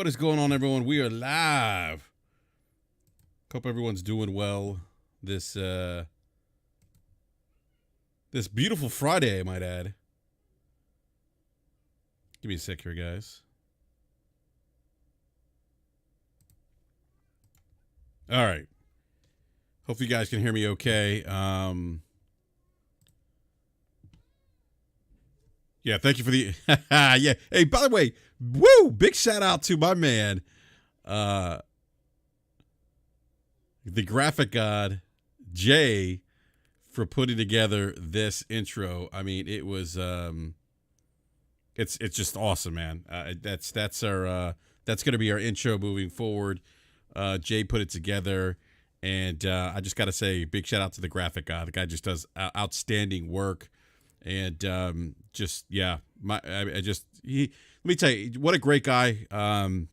What is going on, everyone? We are live. Hope everyone's doing well this this beautiful Friday, I might add. Give me a sec here, guys. All right. Hope you guys can hear me okay. Yeah, thank you for the yeah. Hey, by the way, woo! Big shout out to my man, the graphic god, Jay, for putting together this intro. I mean, it was it's just awesome, man. That's our that's gonna be our intro moving forward. Jay put it together, and I just gotta say, big shout out to the graphic god. The guy just does outstanding work. And just yeah, let me tell you, what a great guy in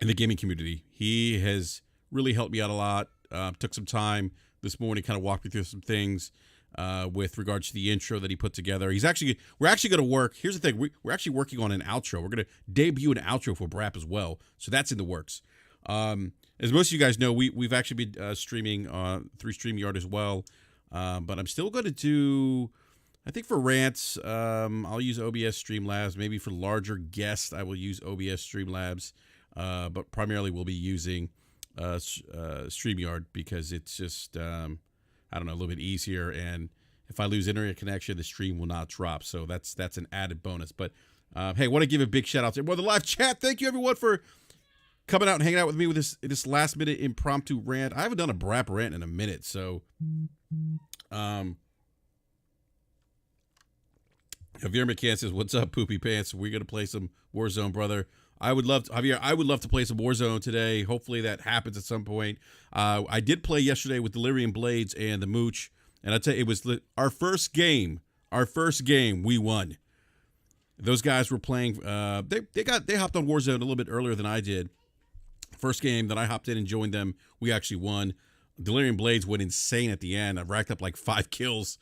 the gaming community. He has really helped me out a lot. Took some time this morning, kind of walked me through some things with regards to the intro that he put together. We're actually going to work. Here's the thing: we're actually working on an outro. We're going to debut an outro for BRAP as well, so that's in the works. As most of you guys know, we've actually been streaming through StreamYard as well, but I'm still going to do. I think for rants, I'll use OBS Streamlabs. Maybe for larger guests, I will use OBS Streamlabs. But primarily we'll be using StreamYard because it's just, I don't know, a little bit easier. And if I lose internet connection, the stream will not drop. So that's an added bonus. But, hey, I want to give a big shout out to everyone in the live chat. Thank you, everyone, for coming out and hanging out with me with this last-minute impromptu rant. I haven't done a BRAP rant in a minute. So, Javier McCann says, "What's up, poopy pants? We're gonna play some Warzone, brother. I would love to, Javier. I would love to play some Warzone today. Hopefully that happens at some point. I did play yesterday with Delirium Blades and the Mooch, and I tell you, it was our first game. Our first game, we won. Those guys were playing. They hopped on Warzone a little bit earlier than I did. First game that I hopped in and joined them, we actually won. Delirium Blades went insane at the end. I've racked up like 5 kills."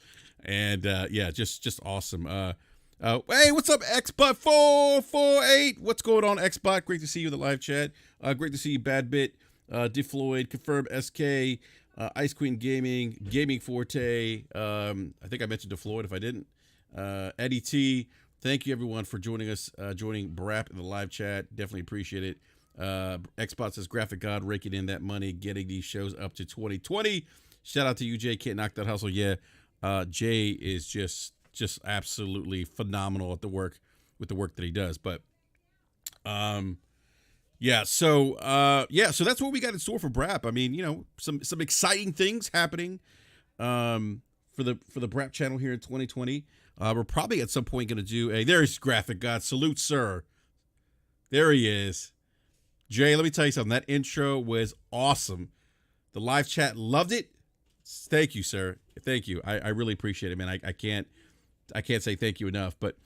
And yeah, just awesome. Hey, what's up, Xbot448? What's going on, Xbot? Great to see you in the live chat. Great to see you, Bad Bit, Defloyd, Confirmed SK, Ice Queen Gaming, Gaming Forte. I think I mentioned Defloyd if I didn't. Eddie T. Thank you, everyone, for joining us, joining BRAP in the live chat. Definitely appreciate it. Xbot says, "Graphic God raking in that money, getting these shows up to 2020. Shout out to you, Jay. Can't knock that hustle. Yeah. Jay is just absolutely phenomenal at the work that he does. But yeah, so that's what we got in store for BRAP. I mean, you know, some exciting things happening for the BRAP channel here in 2020. We're probably at some point going to do there's Graphic God. Salute, sir. There he is. Jay, let me tell you something. That intro was awesome. The live chat loved it. Thank you, sir. Thank you. I really appreciate it, man. I can't say thank you enough. But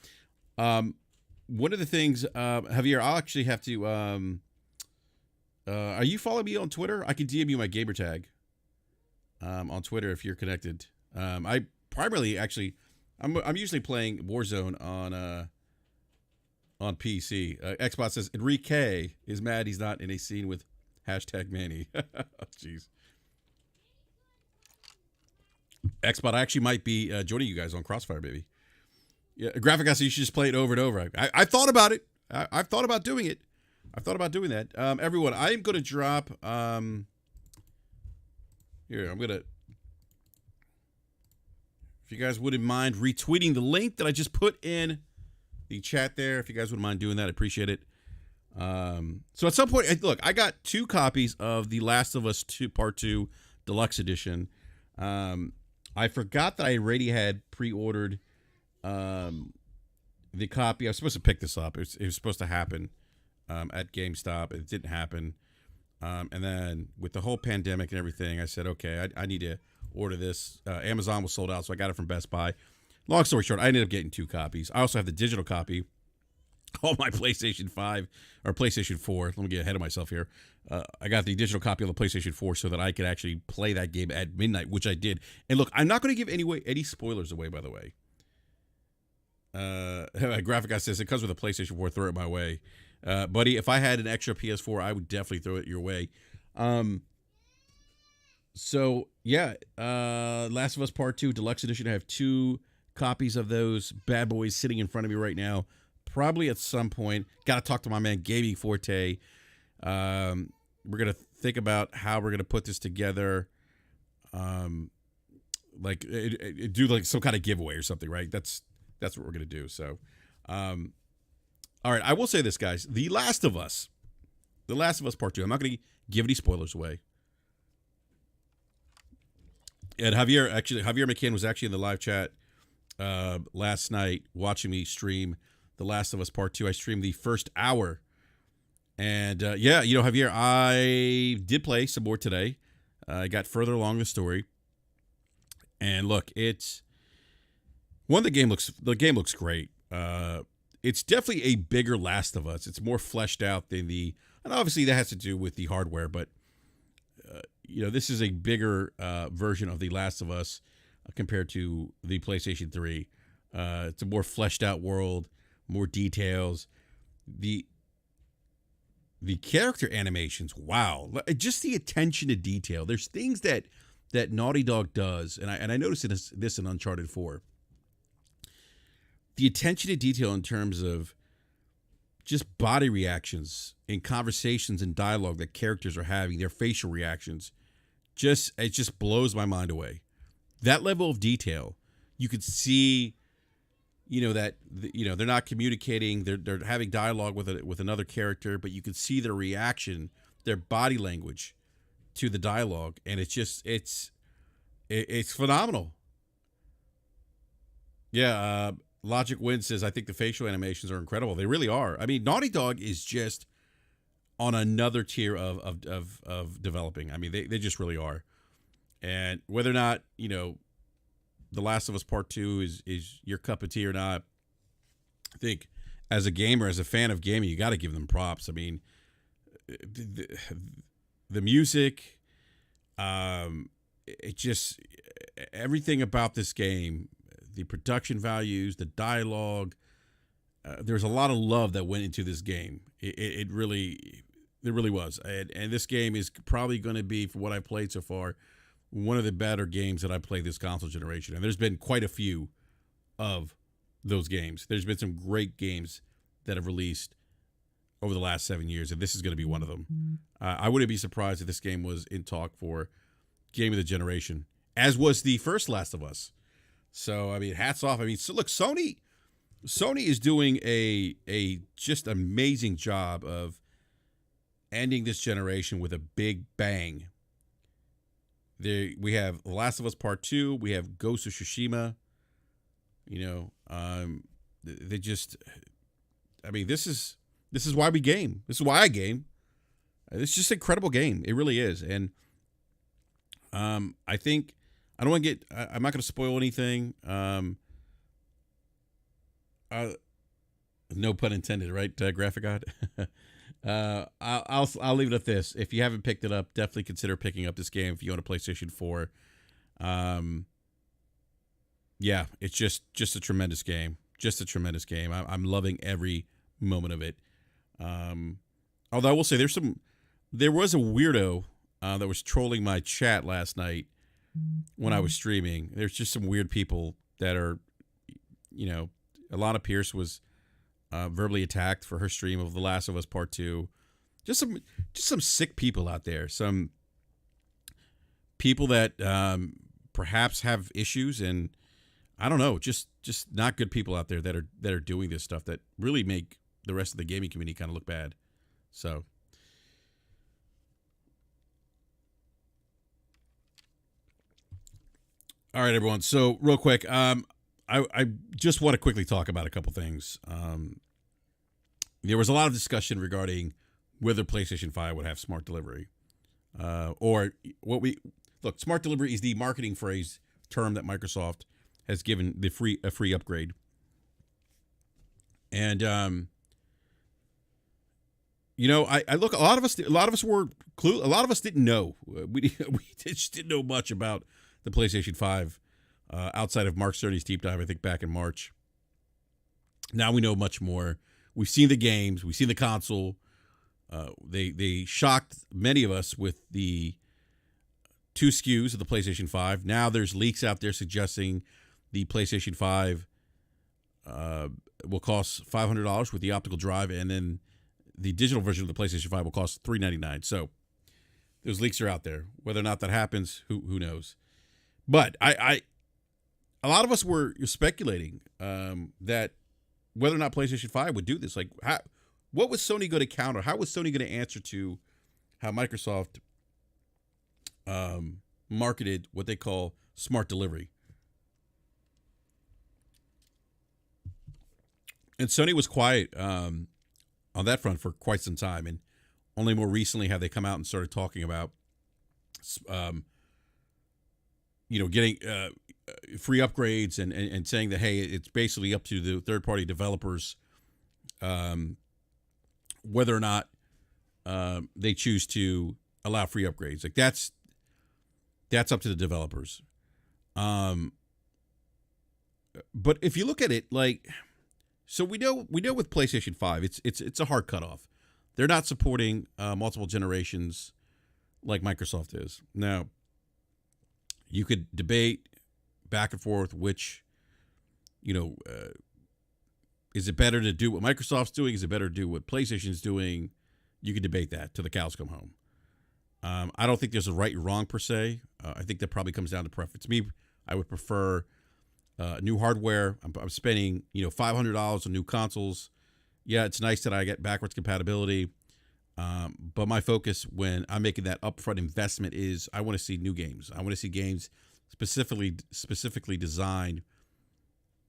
one of the things, Javier, I'll actually have to. Are you following me on Twitter? I can DM you my gamer tag on Twitter if you're connected. I primarily actually, I'm usually playing Warzone on PC. Xbox says Enrique is mad he's not in a scene with #Manny. Jeez. Xbot, I actually might be joining you guys on Crossfire, baby. Yeah, Graphic, I said you should just play it over and over. I thought about it. I've thought about doing it. I've thought about doing that. Everyone, I am going to drop. Here, I'm going to. If you guys wouldn't mind retweeting the link that I just put in the chat there, if you guys wouldn't mind doing that, I appreciate it. So at some point, look, I got 2 copies of The Last of Us 2 Part 2 Deluxe Edition. I forgot that I already had pre-ordered the copy. I was supposed to pick this up. It was supposed to happen at GameStop. It didn't happen. And then with the whole pandemic and everything, I said, okay, I need to order this. Amazon was sold out, so I got it from Best Buy. Long story short, I ended up getting 2 copies. I also have the digital copy on my PlayStation 5 or PlayStation 4. Let me get ahead of myself here. I got the digital copy of the PlayStation 4 so that I could actually play that game at midnight, which I did. And look, I'm not going to give any spoilers away, by the way. Graphic Guy says, it comes with a PlayStation 4, throw it my way. Buddy, if I had an extra PS4, I would definitely throw it your way. So yeah, Last of Us Part 2 Deluxe Edition. I have 2 copies of those bad boys sitting in front of me right now. Probably at some point, got to talk to my man Gaming Forte. We're gonna think about how we're gonna put this together. Like do like some kind of giveaway or something, right? That's what we're gonna do. So, all right. I will say this, guys: The Last of Us Part 2. I'm not gonna give any spoilers away. And Javier McCann was actually in the live chat last night watching me stream The Last of Us Part 2. I streamed the first hour. And, yeah, you know, Javier, I did play some more today. I got further along the story. And, look, the game looks great. It's definitely a bigger Last of Us. It's more fleshed out than and obviously that has to do with the hardware, but you know, this is a bigger version of The Last of Us compared to the PlayStation 3. It's a more fleshed out world, more details. The character animations, wow. Just the attention to detail. There's things that Naughty Dog does, and I noticed this in Uncharted 4. The attention to detail in terms of just body reactions in conversations and dialogue that characters are having, their facial reactions, it just blows my mind away. That level of detail, you could see, you know, that they're not communicating, they're having dialogue with another character, but you could see their reaction, their body language to the dialogue, and it's phenomenal. Yeah, Logic Win says, I think the facial animations are incredible. They really are. I mean, Naughty Dog is just on another tier of developing. I mean, they just really are. And whether or not, you know, The Last of Us Part 2 is your cup of tea or not, I think as a gamer, as a fan of gaming, you got to give them props. I mean, the music, everything about this game, the production values, the dialogue, there's a lot of love that went into this game. It really was. And this game is probably going to be, for what I've played so far, one of the better games that I played this console generation. And there's been quite a few of those games. There's been some great games that have released over the last 7 years, and this is going to be one of them. I wouldn't be surprised if this game was in talk for Game of the Generation, as was the first Last of Us. So, I mean, hats off. I mean, so look, Sony is doing a just amazing job of ending this generation with a big bang. We have The Last of Us Part 2. We have Ghost of Tsushima. You know, they just, I mean, this is why we game. This is why I game. It's just an incredible game. It really is. And I think, I don't want to I'm not going to spoil anything. No pun intended, right, Graphic God? I'll leave it at this. If you haven't picked it up, definitely consider picking up this game if you own a PlayStation 4. Yeah, it's just a tremendous game. Just a tremendous game. I'm loving every moment of it. Although I will say there was a weirdo that was trolling my chat last night when I was streaming. There's just some weird people that are, you know, Alana Pierce was verbally attacked for her stream of The Last of Us Part 2. Just some sick people out there. Some people that perhaps have issues, and I don't know, just not good people out there that are doing this stuff that really make the rest of the gaming community kind of look bad. So, all right, everyone. So real quick, I just want to quickly talk about a couple things. There was a lot of discussion regarding whether PlayStation 5 would have smart delivery, or smart delivery is the marketing phrase term that Microsoft has given a free upgrade. And you know, I look. A lot of us didn't know. We just didn't know much about the PlayStation 5 outside of Mark Cerny's deep dive, I think back in March. Now we know much more. we've seen the games, we've seen the console. They shocked many of us with the 2 SKUs of the PlayStation 5. Now there's leaks out there suggesting the PlayStation 5 will cost $500 with the optical drive, and then the digital version of the PlayStation 5 will cost $399. So those leaks are out there. Whether or not that happens, who knows? But a lot of us were speculating that whether or not PlayStation 5 would do this. Like, what was Sony going to counter? How was Sony going to answer to how Microsoft marketed what they call smart delivery? And Sony was quiet on that front for quite some time, and only more recently have they come out and started talking about, getting free upgrades and saying that, hey, it's basically up to the third-party developers whether or not they choose to allow free upgrades. Like that's up to the developers. But if you look at it, like, so we know with PlayStation 5, it's a hard cutoff. They're not supporting multiple generations like Microsoft is. Now, you could debate back and forth which, is it better to do what Microsoft's doing? Is it better to do what PlayStation's doing? You could debate that till the cows come home. I don't think there's a right or wrong per se. I think that probably comes down to preference. Me, I would prefer new hardware. I'm spending $500 on new consoles. Yeah, it's nice that I get backwards compatibility. But my focus when I'm making that upfront investment is I want to see new games. I want to see games specifically designed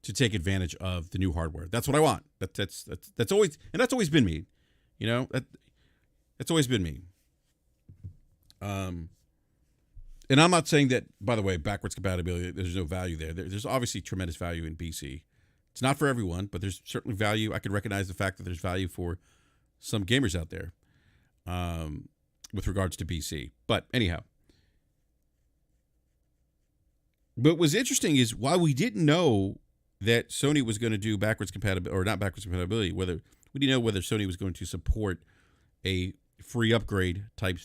to take advantage of the new hardware. That's what I want. That's always been me. That's always been me. And I'm not saying that, by the way, backwards compatibility, there's no value there. There's obviously tremendous value in BC. It's not for everyone, but there's certainly value. I can recognize the fact that there's value for some gamers out there with regards to BC. But anyhow. But what's interesting is while we didn't know that Sony was going to do backwards compatibility, or not backwards compatibility, we didn't know whether Sony was going to support a free upgrade type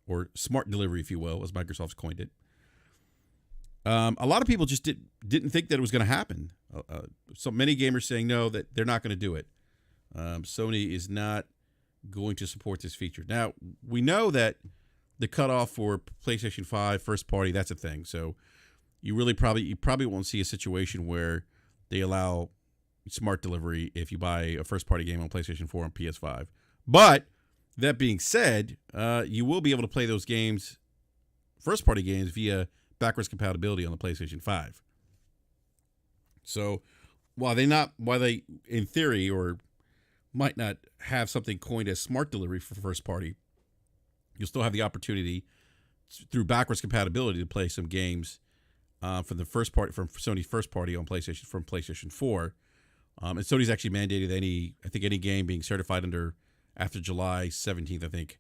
or smart delivery, if you will, as Microsoft's coined it. A lot of people just didn't think that it was going to happen. So many gamers saying no, that they're not going to do it. Sony is not going to support this feature. Now, we know that the cutoff for PlayStation 5 first party, that's a thing. So you probably won't see a situation where they allow smart delivery if you buy a first party game on PlayStation 4 and PS5. But that being said, you will be able to play those games, first party games, via backwards compatibility on the PlayStation 5. So while they in theory or might not have something coined as smart delivery for first party, you'll still have the opportunity through backwards compatibility to play some games from Sony's first party on PlayStation from PlayStation 4. And Sony's actually mandated any game being certified after July 17th, I think,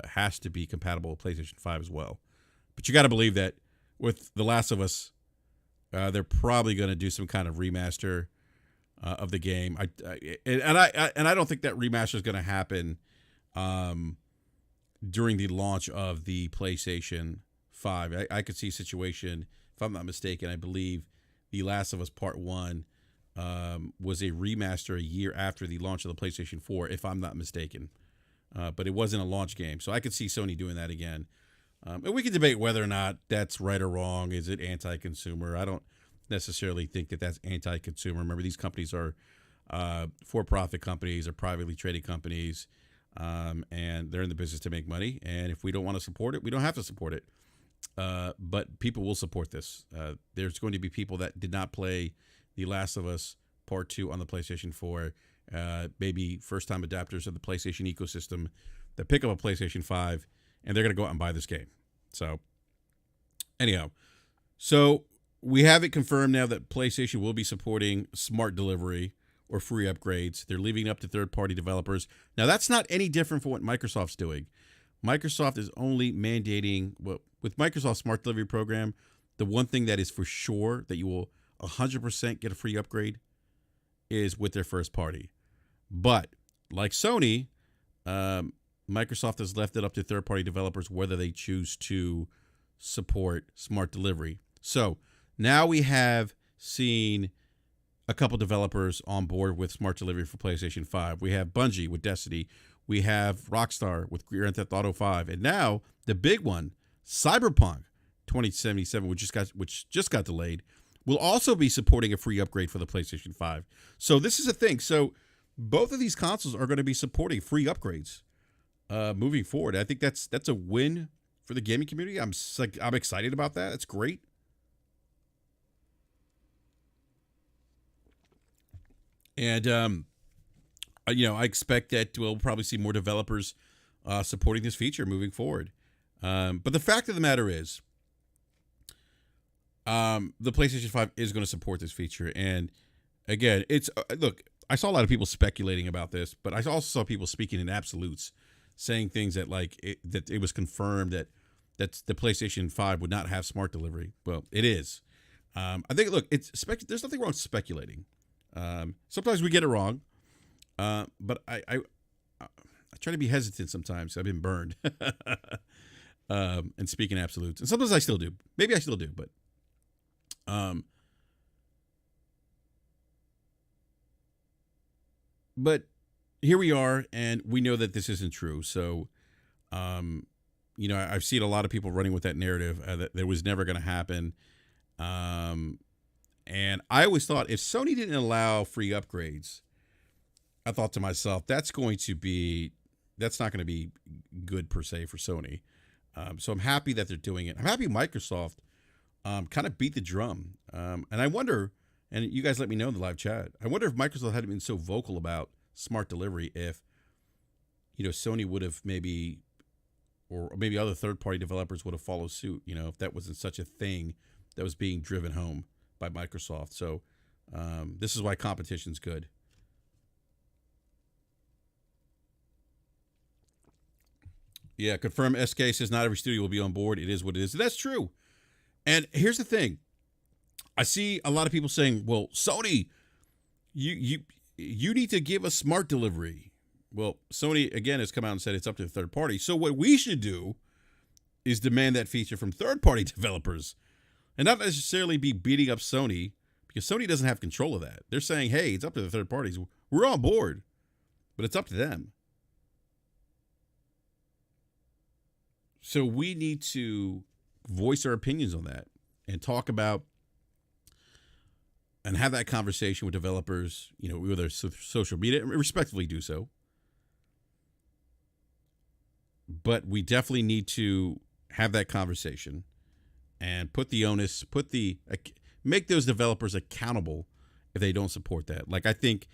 has to be compatible with PlayStation 5 as well. But you got to believe that with The Last of Us, they're probably going to do some kind of remaster of the game. I don't think that remaster is going to happen during the launch of the PlayStation 5. I could see a situation, if I'm not mistaken, I believe The Last of Us Part 1 was a remaster a year after the launch of the PlayStation 4, if I'm not mistaken. But it wasn't a launch game. So I could see Sony doing that again. And we can debate whether or not that's right or wrong. Is it anti-consumer? I don't necessarily think that that's anti-consumer. Remember, these companies are for-profit companies or privately traded companies, and they're in the business to make money. And if we don't want to support it, we don't have to support it. But people will support this. There's going to be people that did not play The Last of Us Part 2 on the PlayStation 4, maybe first-time adapters of the PlayStation ecosystem that pick up a PlayStation 5, and they're going to go out and buy this game. So, anyhow, we have it confirmed now that PlayStation will be supporting smart delivery or free upgrades. They're leaving it up to third-party developers. Now, that's not any different from what Microsoft's doing. Microsoft is only mandating, with Microsoft's smart delivery program, the one thing that is for sure that you will 100% get a free upgrade is with their first party. But like Sony, Microsoft has left it up to third-party developers whether they choose to support smart delivery. So now we have seen a couple developers on board with smart delivery for PlayStation 5. We have Bungie with Destiny. We have Rockstar with Grand Theft Auto 5. And now the big one, Cyberpunk 2077, which just got delayed, will also be supporting a free upgrade for the PlayStation 5. So this is a thing. So both of these consoles are going to be supporting free upgrades moving forward. I think that's a win for the gaming community. I'm excited about that. It's great. And I expect that we'll probably see more developers supporting this feature moving forward. But the fact of the matter is, the PlayStation 5 is going to support this feature. And again, it's look, I saw a lot of people speculating about this, but I also saw people speaking in absolutes, saying things that that it was confirmed that the PlayStation 5 would not have smart delivery. Well, it is. I think, look, there's nothing wrong with speculating. Sometimes we get it wrong, but I try to be hesitant sometimes. I've been burned and speaking absolutes, and sometimes I still do. Maybe I still do, but here we are, and we know that this isn't true. So, I've seen a lot of people running with that narrative that it was never going to happen. And I always thought if Sony didn't allow free upgrades, I thought to myself, that's not going to be good per se for Sony. So I'm happy that they're doing it. I'm happy Microsoft kind of beat the drum. And I wonder, and you guys let me know in the live chat, I wonder if Microsoft hadn't been so vocal about smart delivery, if Sony would have maybe, or maybe other third-party developers would have followed suit, if that wasn't such a thing that was being driven home by Microsoft. So this is why competition's good. Yeah, confirm. SK says not every studio will be on board. It is what it is. That's true. And here's the thing. I see a lot of people saying, well, Sony, you need to give us smart delivery. Well, Sony, again, has come out and said it's up to the third party. So what we should do is demand that feature from third-party developers and not necessarily be beating up Sony, because Sony doesn't have control of that. They're saying, hey, it's up to the third parties. We're on board, but it's up to them. So we need to voice our opinions on that and talk about and have that conversation with developers, with their social media, and respectfully do so. But we definitely need to have that conversation and put the onus, make those developers accountable if they don't support that. Like, I think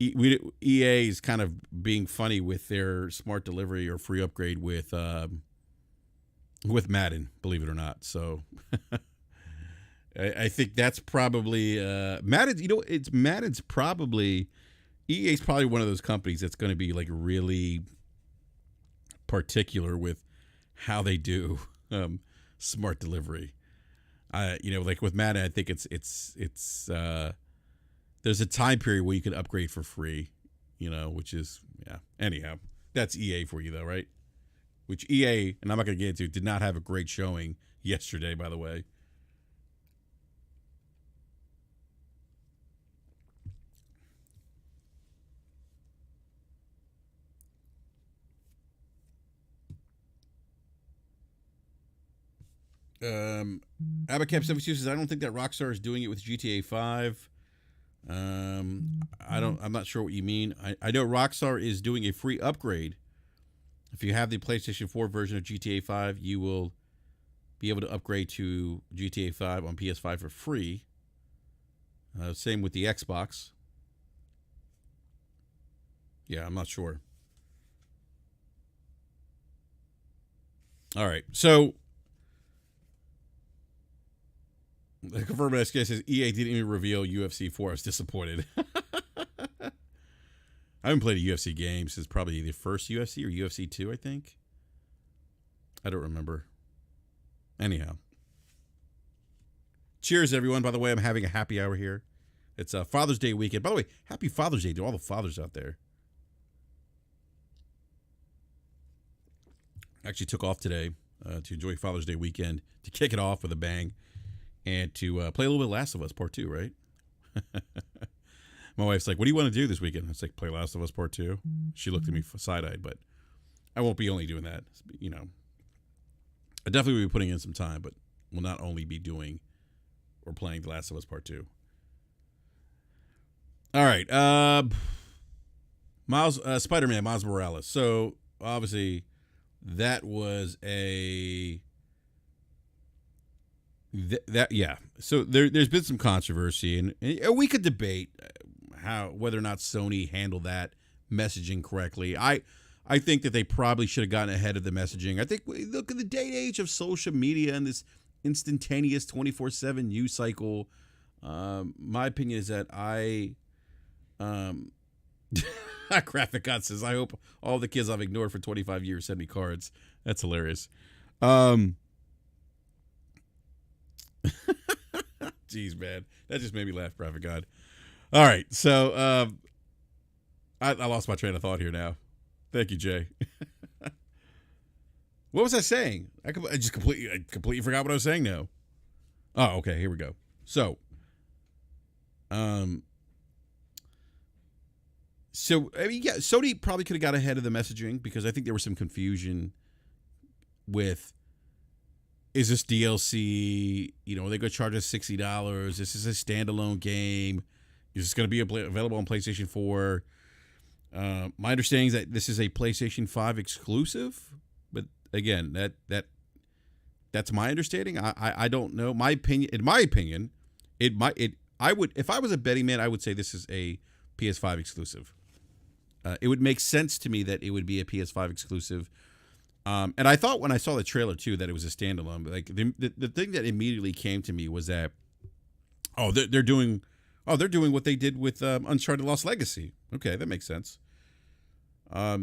EA is kind of being funny with their smart delivery or free upgrade with Madden, believe it or not. So I think that's probably Madden. Madden's probably, EA's probably one of those companies that's going to be like really particular with how they do smart delivery. Like with Madden, I think it's there's a time period where you can upgrade for free, which is, yeah. Anyhow, that's EA for you though, right? Which EA, and I'm not going to get into, did not have a great showing yesterday, by the way. Abacap72 says, I don't think that Rockstar is doing it with GTA 5. I'm not sure what you mean. I know Rockstar is doing a free upgrade. If you have the PlayStation 4 version of GTA 5, you will be able to upgrade to GTA 5 on PS5 for free. Same with the Xbox. Yeah, I'm not sure. All right, so the confirmed SK says EA didn't even reveal UFC 4. I was disappointed. I haven't played a UFC game since probably the first UFC or UFC 2, I think. I don't remember. Anyhow. Cheers, everyone. By the way, I'm having a happy hour here. It's a Father's Day weekend. By the way, happy Father's Day to all the fathers out there. I actually took off today to enjoy Father's Day weekend, to kick it off with a bang, and to play a little bit of Last of Us Part 2, right? My wife's like, what do you want to do this weekend? I was like, play Last of Us Part 2. She looked at me side-eyed, but I won't be only doing that. You know, I definitely will be putting in some time, but will not only be doing or playing The Last of Us Part 2. All right. Spider-Man, Miles Morales. So, obviously, that was yeah. So there's been some controversy, and we could debate whether or not Sony handled that messaging correctly. I think that they probably should have gotten ahead of the messaging. I think, look at the day and age of social media and this instantaneous 24/7 news cycle. My opinion is that Graphic God says, I hope all the kids I've ignored for 25 years send me cards. That's hilarious. Jeez, man. That just made me laugh, Graphic God. All right. So I lost my train of thought here now. Thank you, Jay. What was I saying? I just completely forgot what I was saying now. Oh, okay. Here we go. So, I mean, yeah, Sony probably could have got ahead of the messaging, because I think there was some confusion with, is this DLC? You know, are they going to charge us $60? This is a standalone game. Is this going to be available on PlayStation 4? My understanding is that this is a PlayStation 5 exclusive, but again, that's my understanding. I don't know. In my opinion, I would, if I was a betting man, I would say this is a PS5 exclusive. It would make sense to me that it would be a PS5 exclusive. And I thought when I saw the trailer too that it was a standalone. But like the thing that immediately came to me was that, they're doing what they did with Uncharted Lost Legacy. Okay, that makes sense. But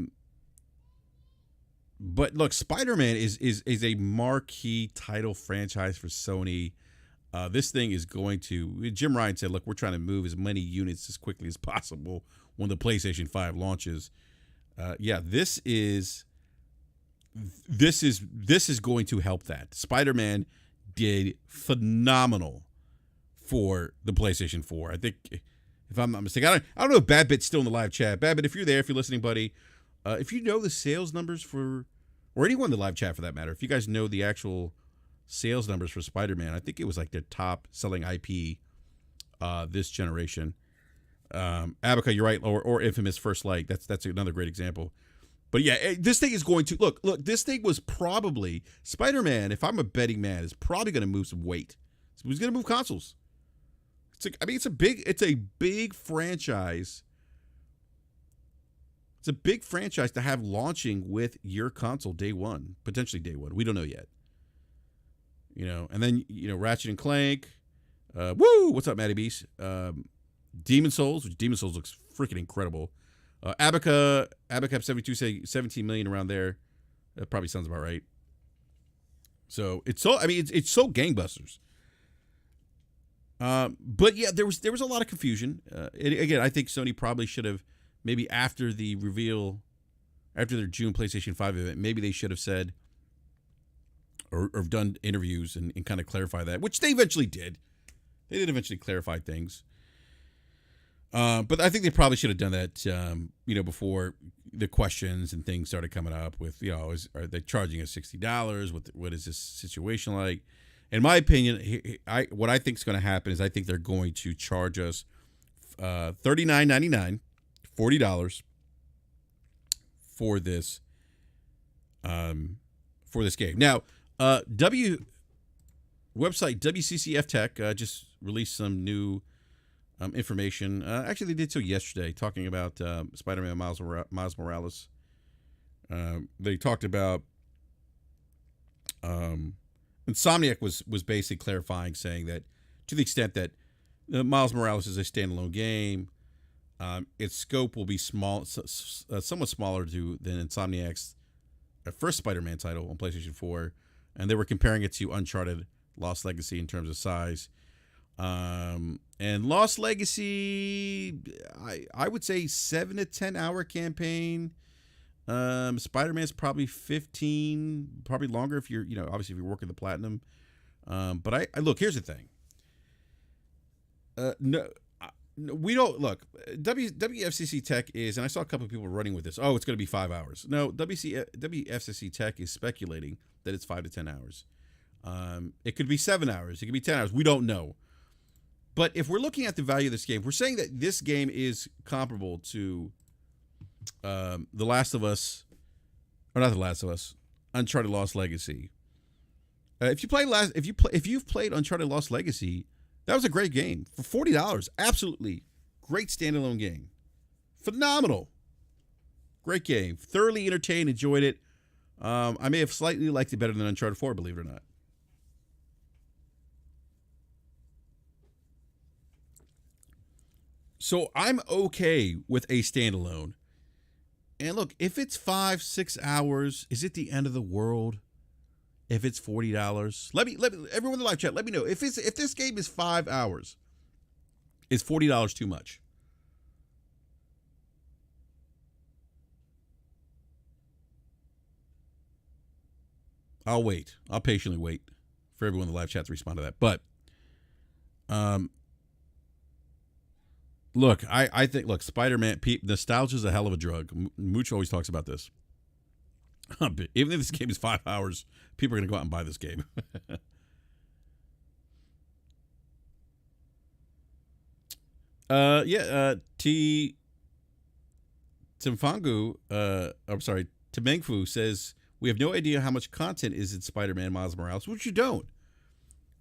look, Spider-Man is a marquee title franchise for Sony. This thing is going to. Jim Ryan said, "Look, we're trying to move as many units as quickly as possible when the PlayStation 5 launches." Yeah, this is going to help that. Spider-Man did phenomenal for the PlayStation 4. I think, if I'm not mistaken, I don't know if Babbitt's still in the live chat. Babbitt, if you're there, if you're listening, buddy, if you know the sales numbers or anyone in the live chat for that matter, if you guys know the actual sales numbers for Spider-Man, I think it was like their top selling IP this generation. Abaca, you're right, or Infamous First Light. That's another great example. But yeah, this thing is going to look. This thing was probably Spider-Man. If I'm a betting man, is probably going to move some weight. He's going to move consoles. It's a big franchise. It's a big franchise to have launching with your console day one, potentially day one. We don't know yet. You know, and then Ratchet and Clank. Woo! What's up, Matty Beast? Demon Souls, which Demon Souls looks freaking incredible. Abacab 72 say 17 million around there. That probably sounds about right. So it's so gangbusters. But yeah, there was a lot of confusion. Again, I think Sony probably should have, maybe after the reveal, after their June PlayStation 5 event, maybe they should have said or done interviews and kind of clarify that, which they eventually did. They did eventually clarify things. But I think they probably should have done that, before the questions and things started coming up with, are they charging us $60? What is this situation like? In my opinion, what I think is going to happen is I think they're going to charge us $39.99, $40 for this game. Now, website WCCF Tech just released some new information. Actually, they did so yesterday, talking about Spider-Man Miles Morales. They talked about Insomniac was basically clarifying, saying that to the extent that Miles Morales is a standalone game, its scope will be somewhat smaller than Insomniac's first Spider-Man title on PlayStation 4, and they were comparing it to Uncharted Lost Legacy in terms of size. And Lost Legacy, I would say 7 to 10 hour campaign. Spider-Man's probably 15, probably longer if you're, obviously if you're working the platinum. But I look, here's the thing. No, we don't look. WFCC Tech is, and I saw a couple of people running with this. Oh, it's going to be 5 hours. No, WFCC Tech is speculating that it's 5 to 10 hours. It could be 7 hours. It could be 10 hours. We don't know. But if we're looking at the value of this game, we're saying that this game is comparable to The Last of Us, or not The Last of Us, Uncharted Lost Legacy. If you've played Uncharted Lost Legacy, that was a great game for $40. Absolutely great standalone game, phenomenal, great game. Thoroughly entertained, enjoyed it. I may have slightly liked it better than Uncharted 4, believe it or not. So I'm okay with a standalone. And look, if it's 5-6 hours, is it the end of the world? If it's $40, let me everyone in the live chat, let me know if this game is 5 hours, is $40 too much? I'll wait. I'll patiently wait for everyone in the live chat to respond to that. But, look, I think Spider-Man nostalgia is a hell of a drug. Mooch always talks about this. Even if this game is 5 hours, people are going to go out and buy this game. Timfangu, I'm sorry, Temengfu says, we have no idea how much content is in Spider-Man Miles Morales, which you don't.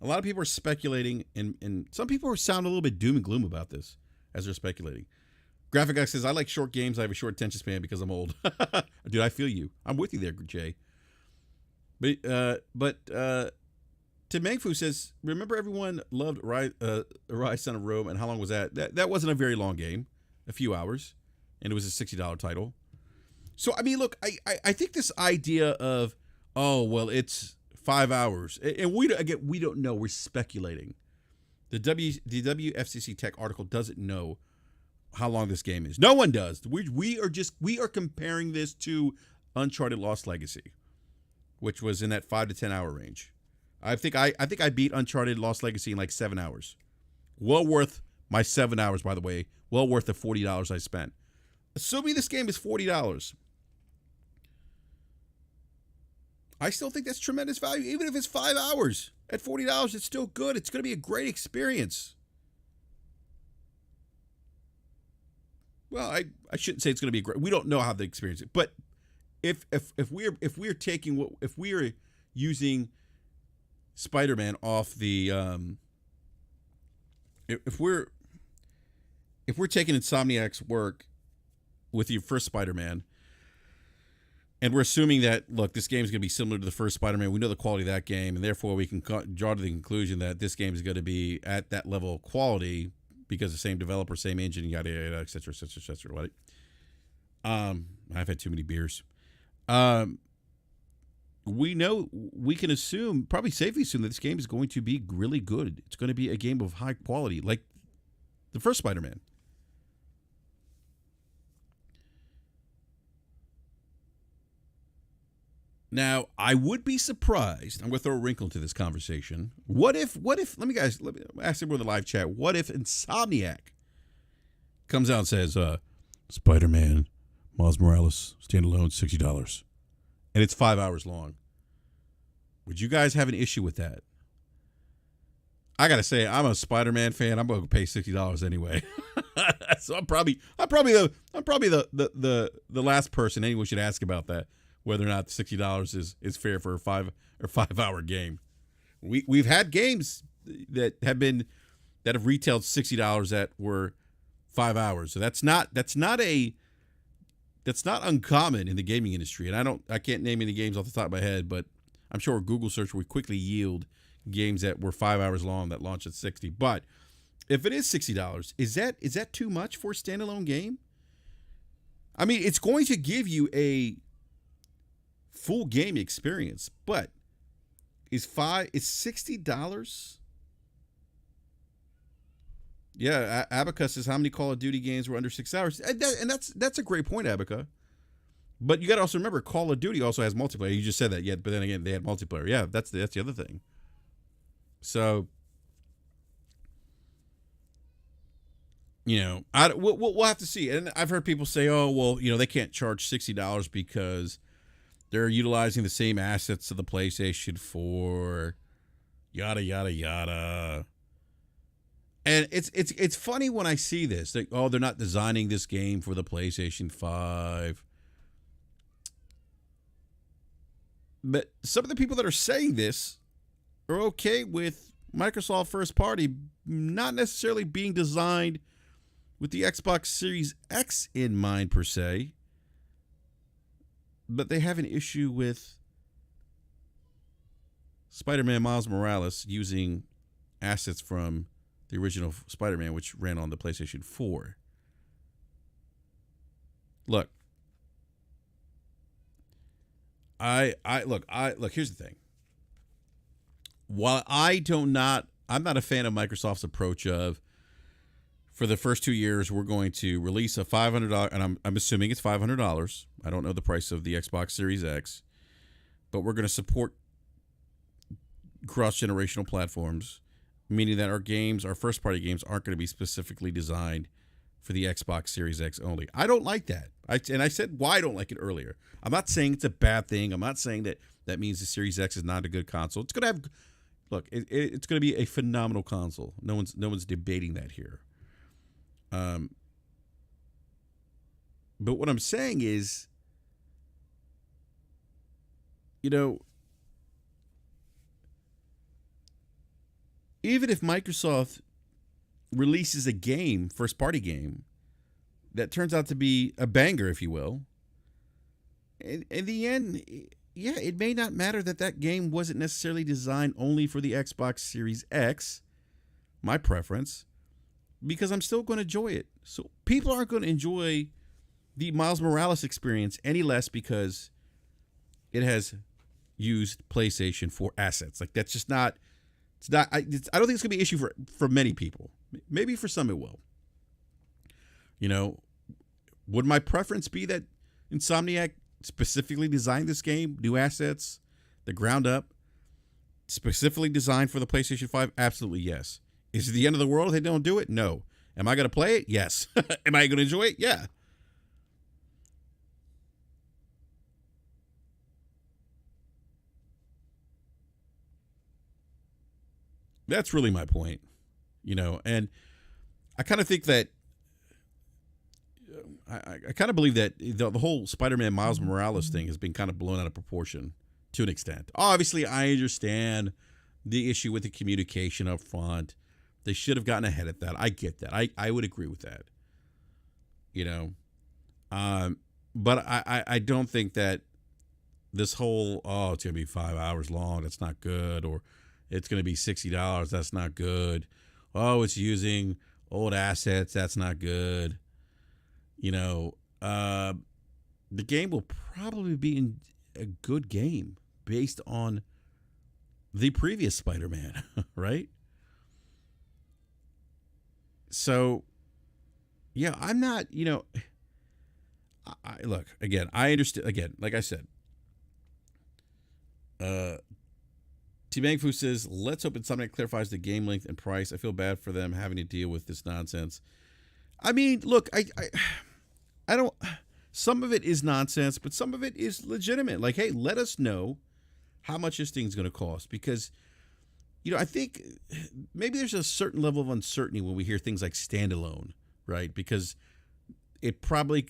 A lot of people are speculating, and some people are sounding a little bit doom and gloom about this as they're speculating. Graphic Guy says, I like short games. I have a short attention span because I'm old. Dude, I feel you. I'm with you there, Jay. But Tim Mangfu says, remember everyone loved Rise Son of Rome, and how long was that? That wasn't a very long game, a few hours, and it was a $60 title. So, I mean, look, I think this idea of, oh, well, it's 5 hours, and we don't know. We're speculating. The WFCC Tech article doesn't know how long this game is. No one does. We are comparing this to Uncharted Lost Legacy, which was in that 5 to 10 hour range. I think I beat Uncharted Lost Legacy in like 7 hours. Well worth my 7 hours, by the way. Well worth the $40 I spent. Assuming this game is $40, I still think that's tremendous value. Even if it's 5 hours at $40, it's still good. It's going to be a great experience. Well, I shouldn't say it's going to be great. We don't know how they experience it, but if we're using Spider-Man off the if we're taking Insomniac's work with your first Spider-Man, and we're assuming that, look, this game is going to be similar to the first Spider-Man, we know the quality of that game, and therefore we can draw to the conclusion that this game is going to be at that level of quality because the same developer, same engine, yada yada, et cetera, et cetera, et cetera. What? I've had too many beers. We know, we can assume, probably safely assume, that this game is going to be really good. It's going to be a game of high quality, like the first Spider-Man. Now, I would be surprised. I'm going to throw a wrinkle into this conversation. What if, let me ask everyone in the live chat, what if Insomniac comes out and says, Spider-Man, Miles Morales, standalone, $60. And it's 5 hours long. Would you guys have an issue with that? I got to say, I'm a Spider-Man fan. I'm going to pay $60 anyway. So I'm probably the last person anyone should ask about that, whether or not $60 is fair for a 5 hour game. We've had games that have retailed $60 that were 5 hours. So that's not uncommon in the gaming industry. And I can't name any games off the top of my head, but I'm sure a Google search would quickly yield games that were 5 hours long that launched at 60. But if it is $60, is that too much for a standalone game? I mean, it's going to give you a full game experience, but is $60 Yeah, Abaca says how many Call of Duty games were under 6 hours, and that's a great point, Abaca. But you got to also remember, Call of Duty also has multiplayer. You just said that, yeah, but then again, they had multiplayer. Yeah, that's the other thing. So, we'll have to see. And I've heard people say, oh, well, they can't charge $60 because they're utilizing the same assets of the PlayStation 4, yada yada yada. And it's funny when I see this. Like, oh, they're not designing this game for the PlayStation 5. But some of the people that are saying this are okay with Microsoft first party not necessarily being designed with the Xbox Series X in mind per se, but they have an issue with Spider-Man Miles Morales using assets from the original Spider-Man, which ran on the PlayStation 4. Look, look, here's the thing. While I'm not a fan of Microsoft's approach of, for the first 2 years, we're going to release a $500, and I'm assuming it's $500. I don't know the price of the Xbox Series X, but we're going to support cross-generational platforms, meaning that our first-party games aren't going to be specifically designed for the Xbox Series X only. I don't like that. I said why I don't like it earlier. I'm not saying it's a bad thing. I'm not saying that means the Series X is not a good console. It's going to have, look, it's going to be a phenomenal console. No one's debating that here. But what I'm saying is, even if Microsoft releases a game, first-party game, that turns out to be a banger, if you will, in the end, yeah, it may not matter that game wasn't necessarily designed only for the Xbox Series X, my preference, because I'm still going to enjoy it. So people aren't going to enjoy the Miles Morales experience any less because it has used PlayStation 4 assets. Like, that's just not... I don't think it's going to be an issue for many people. Maybe for some it will. Would my preference be that Insomniac specifically designed this game, new assets, the ground up, specifically designed for the PlayStation 5? Absolutely yes. Is it the end of the world if they don't do it? No. Am I going to play it? Yes. Am I going to enjoy it? Yeah. That's really my point, and I kind of think that I kind of believe that the whole Spider-Man Miles Morales thing has been kind of blown out of proportion to an extent. Obviously, I understand the issue with the communication up front. They should have gotten ahead of that. I get that. I would agree with that. But I don't think that this whole, it's going to be 5 hours long, that's not good, or it's going to be $60, that's not good. Oh, it's using old assets, that's not good. The game will probably be a good game based on the previous Spider-Man, right? So, yeah, I'm not, look, again, I understand, again, like I said, T. Mangfu says, let's hope Insomniac clarifies the game length and price. I feel bad for them having to deal with this nonsense. I mean, look, I don't, some of it is nonsense, but some of it is legitimate. Like, hey, let us know how much this thing's going to cost, because, I think maybe there's a certain level of uncertainty when we hear things like standalone, right? Because it probably,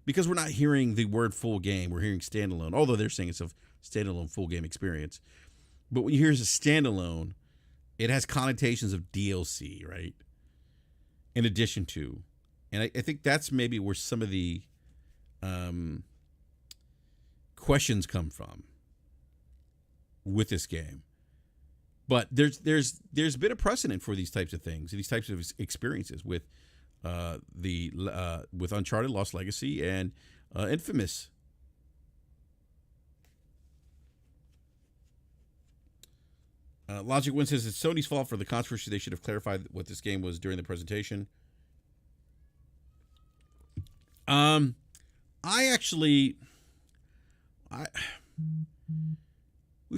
because we're not hearing the word full game, we're hearing standalone, although they're saying it's a standalone full game experience. But when you hear it's a standalone, it has connotations of DLC, right? In addition to. And I think that's maybe where some of the questions come from with this game. But there's been a precedent for these types of things, these types of experiences with with Uncharted Lost Legacy and Infamous. Logic Win says it's Sony's fault for the controversy. They should have clarified what this game was during the presentation. We've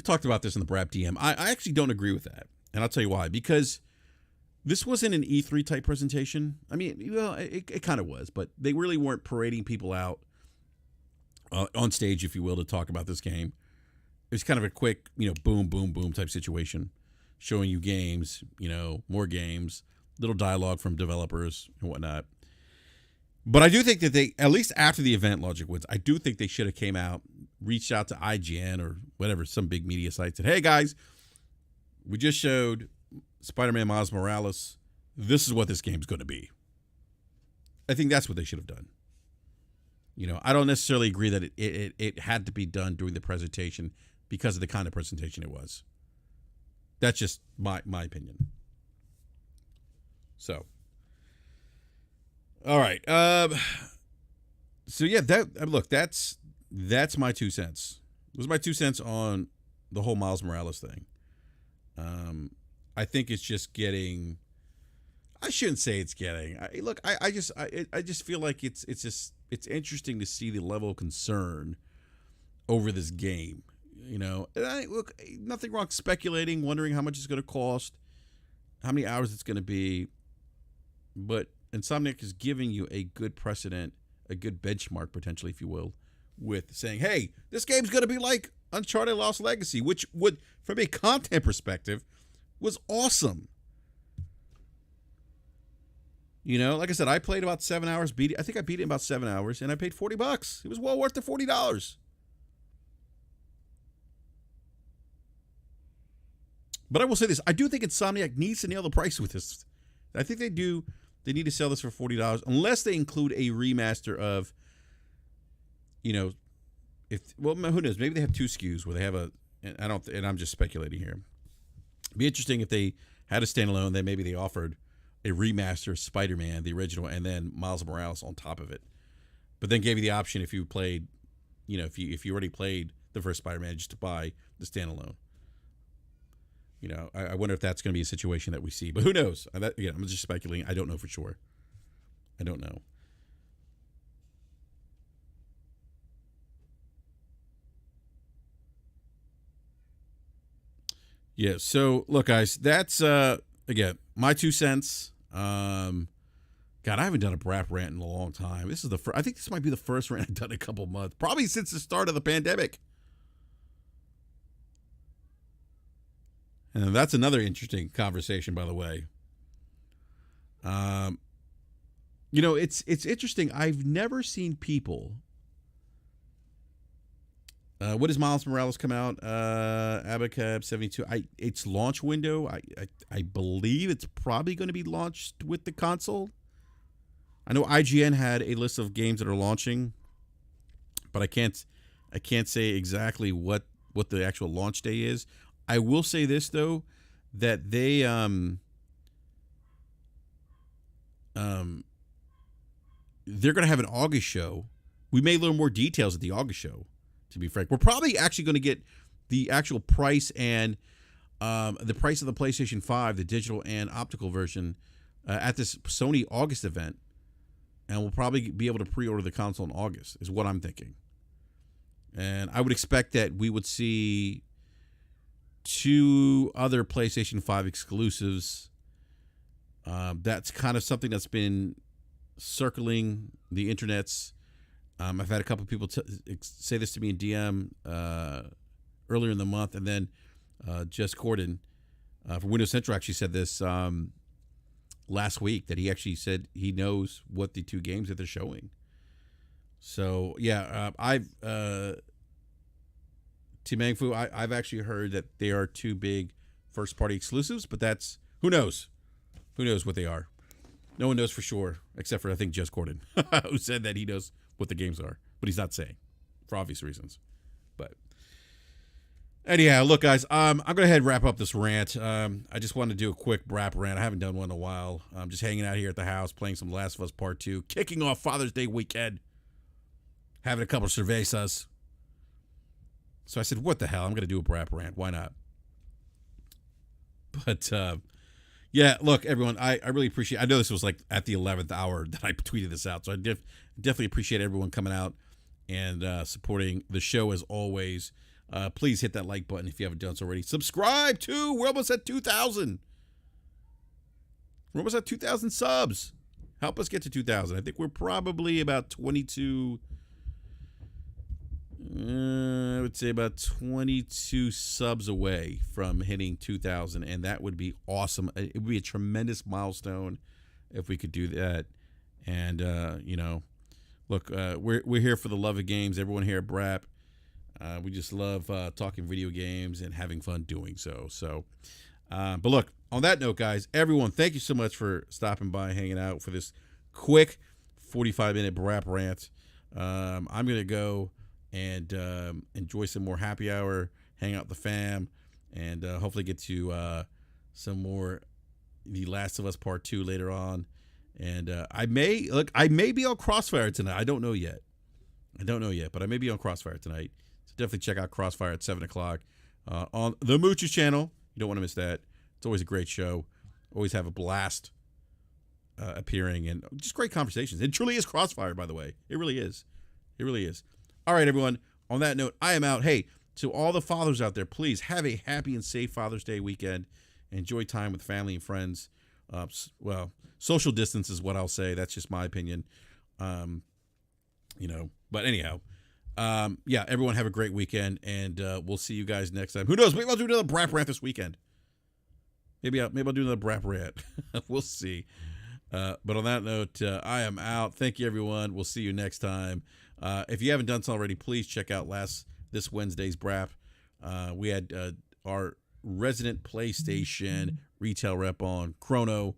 talked about this in the BRAP DM. I actually don't agree with that, and I'll tell you why. Because this wasn't an E3 type presentation. I mean, well, it kind of was, but they really weren't parading people out on stage, if you will, to talk about this game. It was kind of a quick, boom, boom, boom type situation, showing you games, more games, little dialogue from developers and whatnot. But I do think that they, at least after the event, Logic Wins, I do think they should have came out, reached out to IGN or whatever, some big media site, said, hey guys, we just showed Spider-Man Miles Morales. This is what this game's going to be. I think that's what they should have done. I don't necessarily agree that it had to be done during the presentation because of the kind of presentation it was. That's just my opinion. So, all right. So yeah, that's my 2 cents. It was my 2 cents on the whole Miles Morales thing. I think it's just getting. I shouldn't say it's getting. I just feel like it's interesting to see the level of concern over this game. And nothing wrong speculating, wondering how much it's going to cost, how many hours it's going to be, but Insomniac is giving you a good precedent, a good benchmark potentially, if you will, with saying, hey, this game's going to be like Uncharted Lost Legacy, which would, from a content perspective, was awesome. Like I said, I played about 7 hours, I think I beat it in about 7 hours, and I paid $40. It was well worth the $40. But I will say this, I do think Insomniac needs to nail the price with this. I think they do. They need to sell this for $40, unless they include a remaster of, who knows? Maybe they have 2 SKUs where they have and I'm just speculating here. It'd be interesting if they had a standalone, then maybe they offered a remaster of Spider-Man, the original, and then Miles Morales on top of it. But then gave you the option if you played, if you already played the first Spider-Man, just to buy the standalone. I wonder if that's going to be a situation that we see. But who knows? I'm just speculating. I don't know for sure. I don't know. Yeah, so look, guys, that's again my 2 cents. God, I haven't done a BRAP rant in a long time. This is the first. I think this might be the first rant I've done in a couple months, probably since the start of the pandemic. And that's another interesting conversation, by the way. It's interesting. I've never seen people. What does Miles Morales come out? Abacab 72. Its launch window. I believe it's probably going to be launched with the console. I know IGN had a list of games that are launching, but I can't say exactly what the actual launch day is. I will say this though, that they're going to have an August show. We may learn more details at the August show. To be frank, we're probably actually going to get the actual price and the price of the PlayStation 5, the digital and optical version, at this Sony August event, and we'll probably be able to pre-order the console in August. Is what I'm thinking, and I would expect that we would see 2 other PlayStation 5 exclusives. That's kind of something that's been circling the internets. I've had a couple of people say this to me in DM earlier in the month, and then Jess Corden from Windows Central actually said this last week, that he actually said he knows what the 2 games that they're showing. So yeah, Timang Fu, I've actually heard that they are 2 big first-party exclusives, but that's who knows. Who knows what they are? No one knows for sure, except for I think Jess Corden, who said that he knows what the games are, but he's not saying, for obvious reasons. But anyhow, look, guys, I'm going to ahead and wrap up this rant. I just wanted to do a quick BRAP rant. I haven't done one in a while. I'm just hanging out here at the house, playing some Last of Us Part 2, kicking off Father's Day weekend, having a couple of cervezas. So I said, what the hell? I'm going to do a BRAP rant. Why not? But yeah, look, everyone, I really appreciate. I know this was like at the 11th hour that I tweeted this out, so I definitely appreciate everyone coming out and supporting the show as always. Please hit that like button if you haven't done so already. Subscribe too. We're almost at 2,000. We're almost at 2,000 subs. Help us get to 2,000. I think we're probably about 22. I would say about 22 subs away from hitting 2,000, and that would be awesome. It would be a tremendous milestone if we could do that. And you know, look, we're here for the love of games. Everyone here at BRAP, we just love talking video games and having fun doing so. So, but look, on that note, guys, everyone, thank you so much for stopping by, hanging out for this quick 45-minute BRAP rant. I'm gonna go and enjoy some more happy hour, hang out with the fam, and hopefully get to some more The Last of Us Part 2 later on. And I may be on Crossfire tonight. I don't know yet, but I may be on Crossfire tonight. So definitely check out Crossfire at 7 o'clock on the Mooch's channel. You don't want to miss that. It's always a great show. Always have a blast appearing, and just great conversations. It truly is Crossfire, by the way. It really is. It really is. All right, everyone. On that note, I am out. Hey, to all the fathers out there, please have a happy and safe Father's Day weekend. Enjoy time with family and friends. Well, social distance is what I'll say. That's just my opinion. You know, but anyhow, yeah, everyone have a great weekend, and we'll see you guys next time. Who knows? Maybe I'll do another BRAP rant this weekend. Maybe I'll do another BRAP rant. We'll see. But on that note, I am out. Thank you, everyone. We'll see you next time. If you haven't done so already, please check out this Wednesday's BRAP. We had our resident PlayStation retail rep on, Chrono.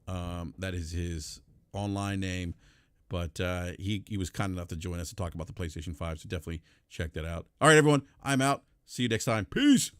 That is his online name. But he was kind enough to join us to talk about the PlayStation 5, so definitely check that out. All right, everyone. I'm out. See you next time. Peace.